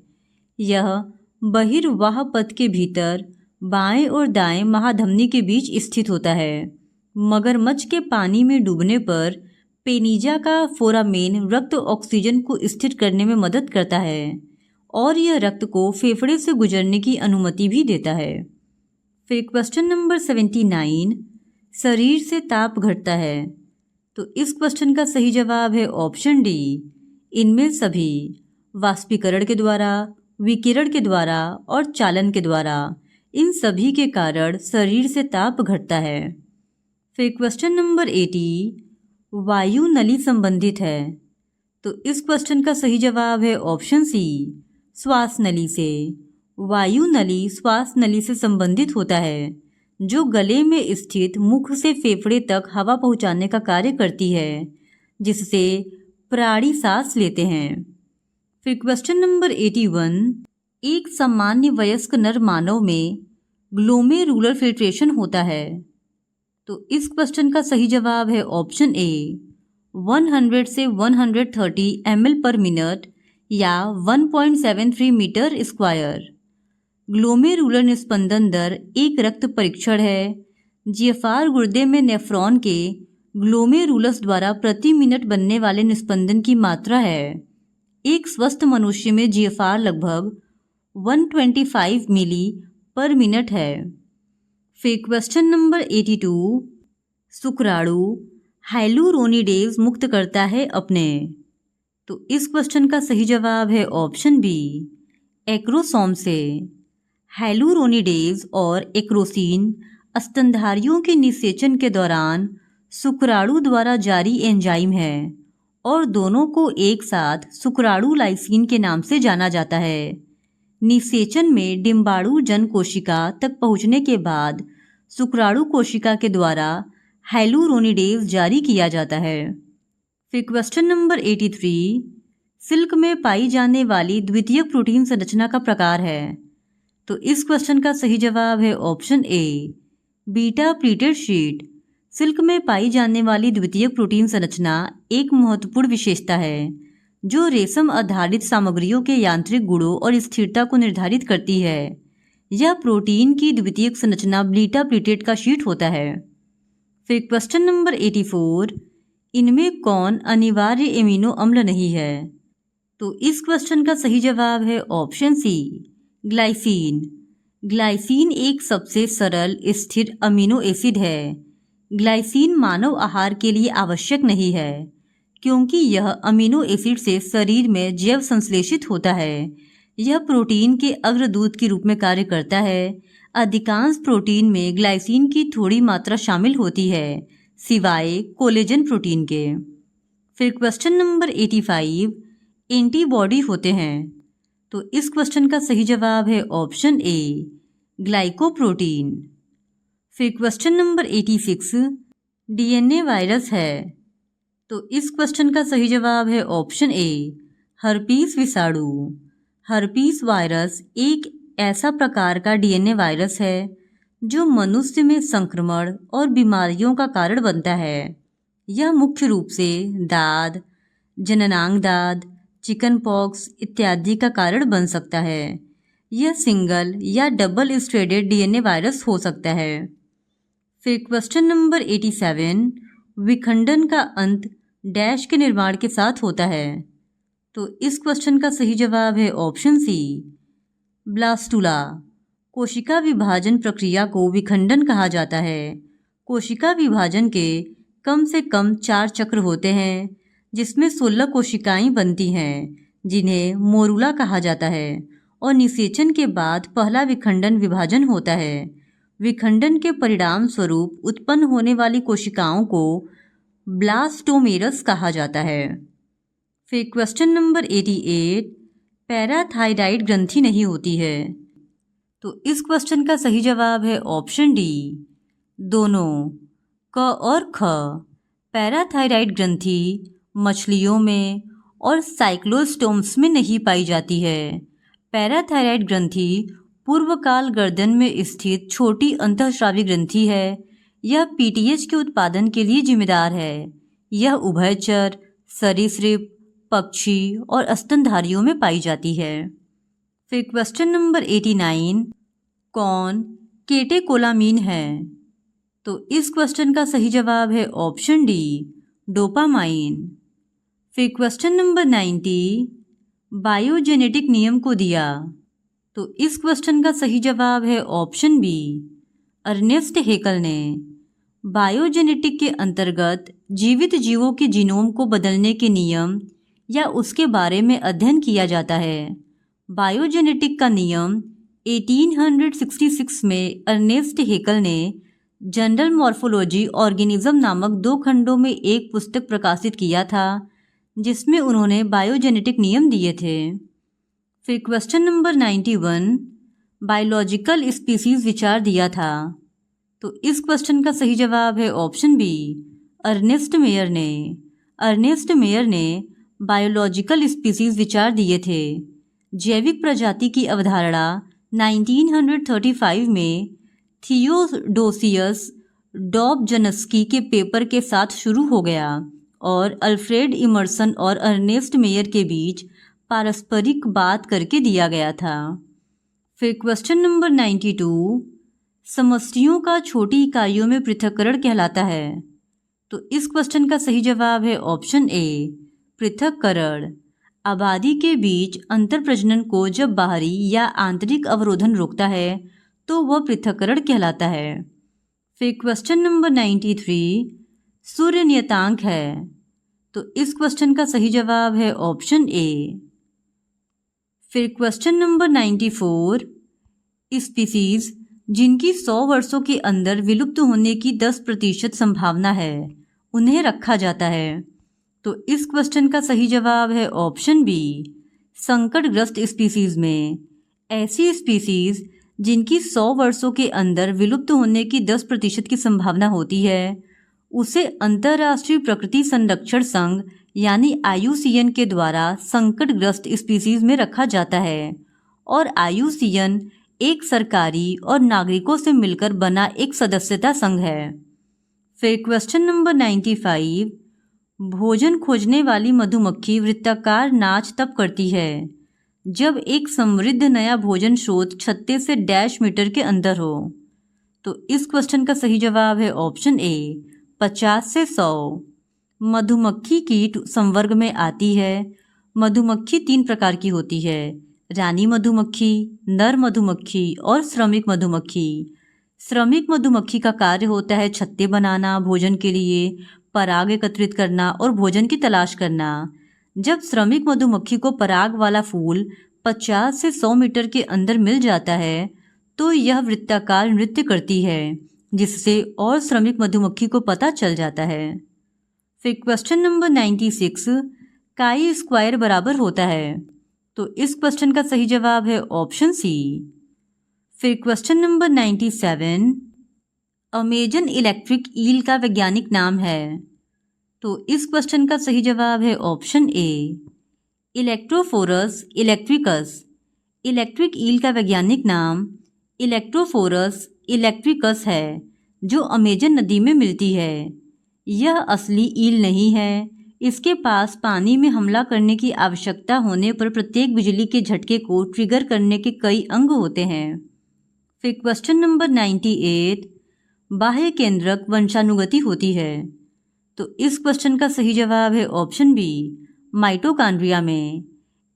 यह बहिर्वाह पथ के भीतर बाएं और दाएं महाधमनी के बीच स्थित होता है। मगरमच्छ के पानी में डूबने पर पेनिजा का फोरामेन रक्त ऑक्सीजन को स्थिर करने में मदद करता है और यह रक्त को फेफड़े से गुजरने की अनुमति भी देता है। फिर क्वेश्चन नंबर 79, शरीर से ताप घटता है। तो इस क्वेश्चन का सही जवाब है ऑप्शन डी, इनमें सभी। वाष्पीकरण के द्वारा, विकिरण के द्वारा और चालन के द्वारा, इन सभी के कारण शरीर से ताप घटता है। फिर क्वेश्चन नंबर 80, वायु नली संबंधित है। तो इस क्वेश्चन का सही जवाब है ऑप्शन सी, श्वास नली से। वायु नली श्वास नली से संबंधित होता है जो गले में स्थित मुख से फेफड़े तक हवा पहुंचाने का कार्य करती है, जिससे प्राणी सांस लेते हैं। फिर क्वेश्चन नंबर 81, एक सामान्य वयस्क नर मानव में ग्लोमेरुलर फिल्ट्रेशन होता है। तो इस क्वेश्चन का सही जवाब है ऑप्शन ए, 100 से 130 ml पर मिनट या 1.73 मीटर स्क्वायर। ग्लोमेरुलर निस्पंदन दर एक रक्त परीक्षण है। जीएफआर गुर्दे में नेफ्रॉन के ग्लोमेरुलस द्वारा प्रति मिनट बनने वाले निस्पंदन की मात्रा है। एक स्वस्थ मनुष्य में जीएफआर लगभग 125 मिली पर मिनट है। फिर क्वेश्चन नंबर 82, शुक्राणु हाइलुरोनिडेज मुक्त करता है अपने। तो इस क्वेश्चन का सही जवाब है ऑप्शन बी, एक्रोसोम से। हाइलुरोनिडेज और एक्रोसिन स्तनधारियों के निषेचन के दौरान शुक्राणु द्वारा जारी एंजाइम है और दोनों को एक साथ शुक्राणु लाइसिन के नाम से जाना जाता है। निषेचन में डिम्बाणु जन कोशिका तक पहुंचने के बाद शुक्राणु कोशिका के द्वारा हाइलुरोनिडेज जारी किया जाता है। फिर क्वेश्चन नंबर 83, सिल्क में पाई जाने वाली द्वितीयक प्रोटीन संरचना का प्रकार है। तो इस क्वेश्चन का सही जवाब है ऑप्शन ए, बीटा प्लीटेड शीट। सिल्क में पाई जाने वाली द्वितीयक प्रोटीन संरचना एक महत्वपूर्ण विशेषता है जो रेशम आधारित सामग्रियों के यांत्रिक गुणों और स्थिरता को निर्धारित करती है। यह प्रोटीन की द्वितीयक संरचना बीटा प्लीटेड का शीट होता है। फिर क्वेश्चन नंबर 84, इनमें कौन अनिवार्य एमिनो अम्ल नहीं है। तो इस क्वेश्चन का सही जवाब है ऑप्शन सी, ग्लाइसिन। ग्लाइसिन एक सबसे सरल स्थिर अमीनो एसिड है। ग्लाइसिन मानव आहार के लिए आवश्यक नहीं है क्योंकि यह अमीनो एसिड से शरीर में जैव संश्लेषित होता है। यह प्रोटीन के अग्रदूत के रूप में कार्य करता है। अधिकांश प्रोटीन में ग्लाइसिन की थोड़ी मात्रा शामिल होती है सिवाय कोलेजन प्रोटीन के। फिर क्वेश्चन नंबर 85, एंटीबॉडी होते हैं। तो इस क्वेश्चन का सही जवाब है ऑप्शन ए, ग्लाइकोप्रोटीन। फिर क्वेश्चन नंबर 86, डीएनए वायरस है। तो इस क्वेश्चन का सही जवाब है ऑप्शन ए, हर्पीस विषाणु। हर्पीस वायरस एक ऐसा प्रकार का डीएनए वायरस है जो मनुष्य में संक्रमण और बीमारियों का कारण बनता है। यह मुख्य रूप से दाद, जननांग दाद, चिकन पॉक्स इत्यादि का कारण बन सकता है। यह सिंगल या डबल स्ट्रैंडेड डीएनए वायरस हो सकता है। फिर क्वेश्चन नंबर 87, विखंडन का अंत डैश के निर्माण के साथ होता है। तो इस क्वेश्चन का सही जवाब है ऑप्शन सी, ब्लास्टुला। कोशिका विभाजन प्रक्रिया को विखंडन कहा जाता है। कोशिका विभाजन के कम से कम 4 चक्र होते हैं जिसमें 16 कोशिकाएं बनती हैं जिन्हें मोरुला कहा जाता है और निषेचन के बाद पहला विखंडन विभाजन होता है। विखंडन के परिणाम स्वरूप उत्पन्न होने वाली कोशिकाओं को ब्लास्टोमेरस कहा जाता है। फिर क्वेश्चन नंबर 88, पैराथायराइड ग्रंथि नहीं होती है। तो इस क्वेश्चन का सही जवाब है ऑप्शन डी, दोनों, क और ख। पैराथायराइड ग्रंथि मछलियों में और साइक्लोस्टोम्स में नहीं पाई जाती है। पैराथायराइड ग्रंथि पूर्वकाल गर्दन में स्थित छोटी अंतःस्रावी ग्रंथि है। यह पीटीएच के उत्पादन के लिए जिम्मेदार है। यह उभयचर, सरीसृप, पक्षी और स्तनधारियों में पाई जाती है। फिर क्वेश्चन नंबर 89, कौन केटेकोलामीन है। तो इस क्वेश्चन का सही जवाब है ऑप्शन डी, डोपामाइन। फिर क्वेश्चन नंबर 90, बायोजेनेटिक नियम को दिया। तो इस क्वेश्चन का सही जवाब है ऑप्शन बी, अर्नेस्ट हेकल ने। बायोजेनेटिक के अंतर्गत जीवित जीवों के जीनोम को बदलने के नियम या उसके बारे में अध्ययन किया जाता है। बायोजेनेटिक का नियम 1866 में अर्नेस्ट हेकल ने जनरल मॉर्फोलॉजी ऑर्गेनिज्म नामक 2 खंडों में एक पुस्तक प्रकाशित किया था जिसमें उन्होंने बायोजेनेटिक नियम दिए थे। फिर क्वेश्चन नंबर 91, बायोलॉजिकल स्पीसीज विचार दिया था। तो इस क्वेश्चन का सही जवाब है ऑप्शन बी, अर्नेस्ट मेयर ने। अर्नेस्ट मेयर ने बायोलॉजिकल स्पीसीज विचार दिए थे। जैविक प्रजाति की अवधारणा 1935 में थियोडोसियस डॉबजनस्की के पेपर के साथ शुरू हो गया और अल्फ्रेड इमर्सन और अर्नेस्ट मेयर के बीच पारस्परिक बात करके दिया गया था। फिर क्वेश्चन नंबर 92, समष्टियों का छोटी इकाइयों में पृथक्करण कहलाता है। तो इस क्वेश्चन का सही जवाब है ऑप्शन ए, पृथक्करण। आबादी के बीच अंतर प्रजनन को जब बाहरी या आंतरिक अवरोधन रोकता है तो वह पृथक्करण कहलाता है। फिर क्वेश्चन नंबर 93, सूर्य नियतांक है। तो इस क्वेश्चन का सही जवाब है ऑप्शन ए। फिर क्वेश्चन नंबर 94, स्पीसीज जिनकी 100 वर्षों के अंदर विलुप्त होने की 10% संभावना है उन्हें रखा जाता है। तो इस क्वेश्चन का सही जवाब है ऑप्शन बी, संकटग्रस्त स्पीसीज में ऐसी स्पीसीज जिनकी 100 वर्षों के अंदर विलुप्त होने की 10% की संभावना होती है उसे अंतर्राष्ट्रीय प्रकृति संरक्षण संघ यानी IUCN के द्वारा संकटग्रस्त स्पीसीज में रखा जाता है और IUCN एक सरकारी और नागरिकों से मिलकर बना एक सदस्यता संघ है। फिर क्वेश्चन नंबर 95, भोजन खोजने वाली मधुमक्खी वृत्ताकार नाच तब करती है जब एक समृद्ध नया भोजन स्रोत 36 से डैश मीटर के अंदर हो। तो इस क्वेश्चन का सही जवाब है ऑप्शन ए 50 से 100। मधुमक्खी कीट संवर्ग में आती है। मधुमक्खी 3 प्रकार की होती है, रानी मधुमक्खी, नर मधुमक्खी और श्रमिक मधुमक्खी। श्रमिक मधुमक्खी का कार्य होता है छत्ते बनाना, भोजन के लिए पराग एकत्रित करना और भोजन की तलाश करना। जब श्रमिक मधुमक्खी को पराग वाला फूल 50 से 100 मीटर के अंदर मिल जाता है तो यह वृत्ताकार नृत्य करती है, जिससे और श्रमिक मधुमक्खी को पता चल जाता है। फिर क्वेश्चन नंबर 96, काई स्क्वायर बराबर होता है। तो इस क्वेश्चन का सही जवाब है ऑप्शन सी। फिर question number 97, Amazon electric eel का वैज्ञानिक नाम है। तो इस क्वेश्चन का सही जवाब है option A Electrophorus electricus. Electric eel का वैज्ञानिक नाम इलेक्ट्रोफोरस इलेक्ट्रिकस है जो अमेजन नदी में मिलती है। यह असली ईल नहीं है। इसके पास पानी में हमला करने की आवश्यकता होने पर प्रत्येक बिजली के झटके को ट्रिगर करने के कई अंग होते हैं। फिर क्वेश्चन नंबर 98, बाह्य केंद्रक वंशानुगति होती है। तो इस क्वेश्चन का सही जवाब है ऑप्शन बी माइटोकॉन्ड्रिया में।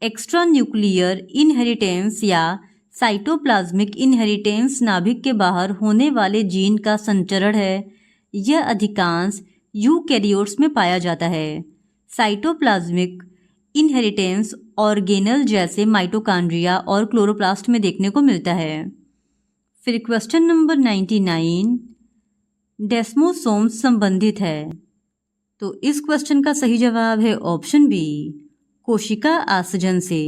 एक्स्ट्रा न्यूक्लियर इनहेरिटेंस या साइटोप्लाज्मिक इनहेरिटेंस नाभिक के बाहर होने वाले जीन का संचरण है। यह अधिकांश यूकैरियोट्स में पाया जाता है। साइटोप्लाज्मिक इनहेरिटेंस ऑर्गेनल जैसे माइटोकॉन्ड्रिया और क्लोरोप्लास्ट में देखने को मिलता है। फिर क्वेश्चन नंबर 99, डेस्मोसोम्स संबंधित है। तो इस क्वेश्चन का सही जवाब है ऑप्शन बी कोशिका आसंजन से।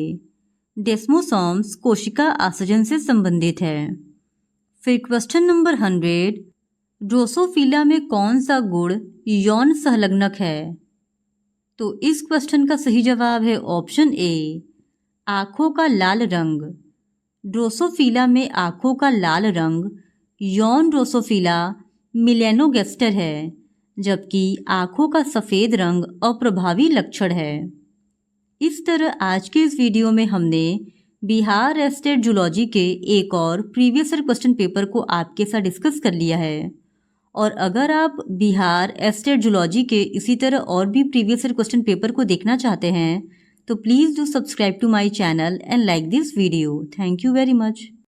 डेस्मोसोम्स कोशिका आसंजन से संबंधित है। फिर क्वेश्चन नंबर 100, ड्रोसोफिला में कौन सा गुण यौन संलग्नक है। तो इस क्वेश्चन का सही जवाब है ऑप्शन ए आँखों का लाल रंग। ड्रोसोफिला में आँखों का लाल रंग यौन ड्रोसोफिला मिलेनोगेस्टर है, जबकि आँखों का सफ़ेद रंग अप्रभावी लक्षण है। इस तरह आज के इस वीडियो में हमने बिहार स्टेट जूलॉजी के एक और प्रीवियस ईयर क्वेश्चन पेपर को आपके साथ डिस्कस कर लिया है। और अगर आप बिहार स्टेट जूलॉजी के इसी तरह और भी प्रीवियस ईयर क्वेश्चन पेपर को देखना चाहते हैं तो please do subscribe to my channel and like this video. Thank you very much.